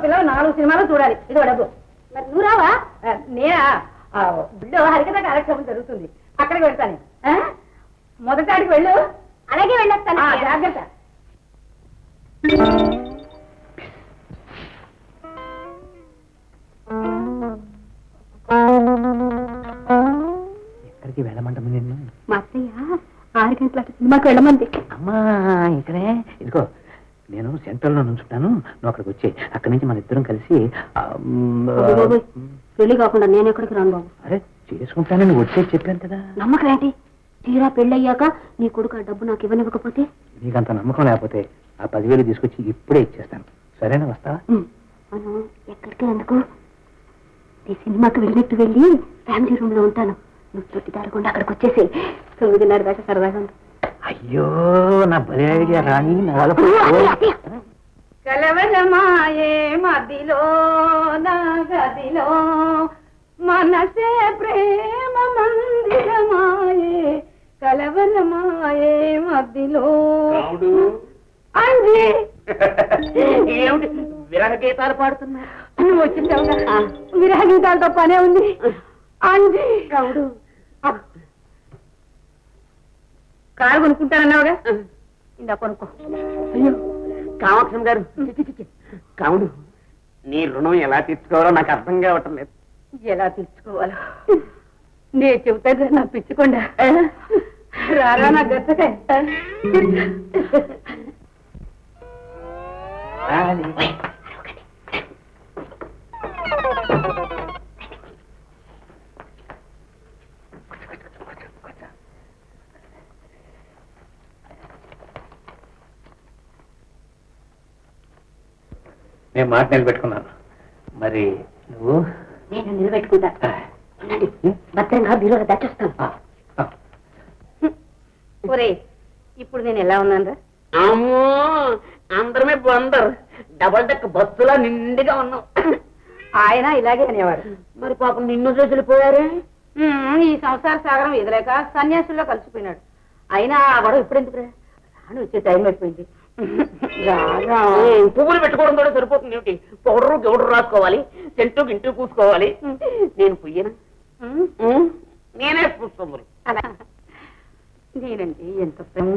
పిల్లలు 4 సినిమాలు చూడాలి. ఇదో డబ్బు. మరి నువ్వు రావా? నేనా? బిడ్డ హరికథ కార్యక్రమం జరుగుతుంది, అక్కడికి వెళ్తాను. మొదటాడికి వెళ్ళు. అలాగే వెళ్ళొస్తాను. జాగ్రత్త. ఎక్కడికి వెళ్ళమంటాము నిన్ను? మా అత్తయ్య 6 గంటల సినిమాకి వెళ్ళమంది. అమ్మా ఇక్కడే ఇదిగో నేను సెంట్రల్లో నుంచుంటాను, నువ్వు అక్కడికి వచ్చి అక్కడి నుంచి మన ఇద్దరం కలిసి. పెళ్లి కాకుండా నేను ఎక్కడికి రాను బాబు. అరే చేసుకుంటాను, నువ్వు వచ్చేది చెప్పాను కదా. నమ్మకం ఏంటి? తీరా పెళ్ళయ్యాక నీ కొడుకు ఆ డబ్బు నాకు ఇవ్వనివ్వకపోతే? నీకంత నమ్మకం లేకపోతే ఆ 10,000 తీసుకొచ్చి ఇప్పుడే ఇచ్చేస్తాను. సరేనా? వస్తావా? మనం ఎక్కడికి ఎందుకు? ఈ సినిమాకి వెళ్ళినట్టు వెళ్ళి ఫ్యామిలీ రూమ్ లో ఉంటాను. నువ్వు తొట్టి దారకుండా అక్కడికి వచ్చేసి 9:30 దాకా సరదాగా ఉంటా. అయ్యో నా భలే ఐడియా రాణి. కలవరమాయే మదిలో నా గదిలో మనసే ప్రేమ మందిరమాయే కలవరమాయే మదిలో. అంజీ ఏమిటి విరహ గీతాలు పాడుతున్నా? నువ్వు వచ్చిందా? విరహ గీతాలతో పనే ఉంది. అంజీ రావుడు కారు కొనుక్కుంటానన్నావుగా, ఇందా కొనుక్కో. అయ్యో కామాక్షం గారు, కావుడు నీ రుణం ఎలా తీర్చుకోవాలో నాకు అర్థం కావటం లేదు. ఎలా తీర్చుకోవాలో నేను చెబుతాను. నా పిచ్చుకుండా రారా నా గచ్చకాయ. నేను మాట నిలబెట్టుకున్నాను, మరి నువ్వు? నేను నిలబెట్టుకుంటా. భద్రంగా బీరోలో దాచేస్తాను. ఒరే ఇప్పుడు నేను ఎలా ఉన్నాను రా? అమ్మో అందరమే బందరు, డబల్ డెక్ బస్సులా నిండుగా ఉన్నావు. ఆయన ఇలాగే అనేవాడు. మరి పాపం నిన్ను చూసిపోయారే. ఈ సంసార సాగరం ఎదులేక సన్యాసుల్లో కలిసిపోయినాడు. అయినా గొడవ ఇప్పుడు ఎందుకురా? రాను వచ్చే టైం అయిపోయింది. పువ్వులు పెట్టుకోవడం కూడా సరిపోతుంది ఏమిటి? పౌడరు గౌడరు రాసుకోవాలి, చెంటు గింటూ పూసుకోవాలి. నేను పుయ్యనా? నేనే పూసుకోవాలి. నేనండి ఎంత ప్రేమ.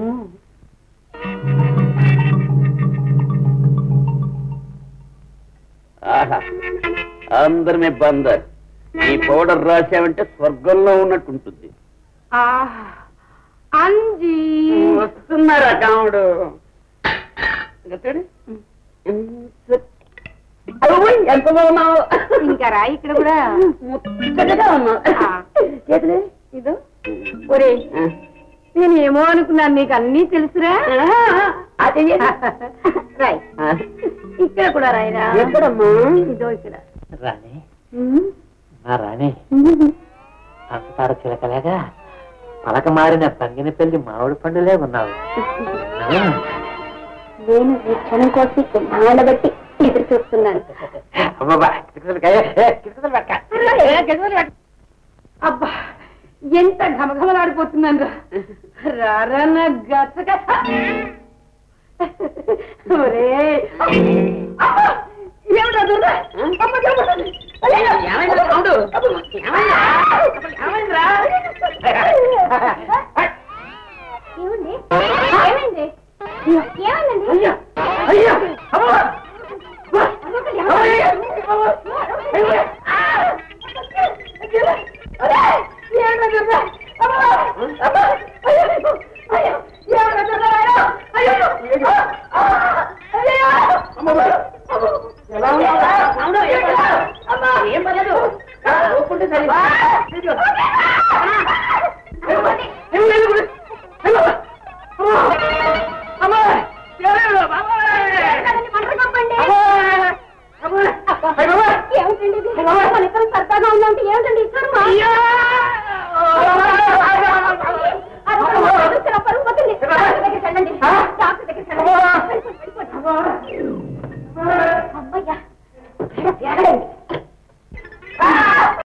అందరమే బందర్. ఈ పౌడర్ రాసావంటే స్వర్గంలో ఉన్నట్టుంటుంది. అంజీ వస్తున్నారా కాముడు? ఎంత బాగున్నావు. ఇంకా రా ఇక్కడ కూడా ముచ్చటగా ఉన్నావు. ఇదో ఒరే నేను ఏమో అనుకున్నాను, నీకు అన్నీ తెలుసురా. రాయ్ ఇక్కడ కూడా రాయిరా. ఎక్కడమ్మా? ఇదో ఇక్కడ. రాణి నా రాణి, అంతార చిలకలేగా పలక మారిన పంగిన పెళ్లి మామిడి పండులే ఉన్నావు. నేను ఈ క్షణం కోసం నానబట్టి ఎదురు చూస్తున్నాను. అబ్బా ఎంత ఘమఘమలాడిపోతున్నాను. రారా నా గచ్చక. ఏమండి ఏమైంది? ఏమైందండి? ఏం పర్లేదు.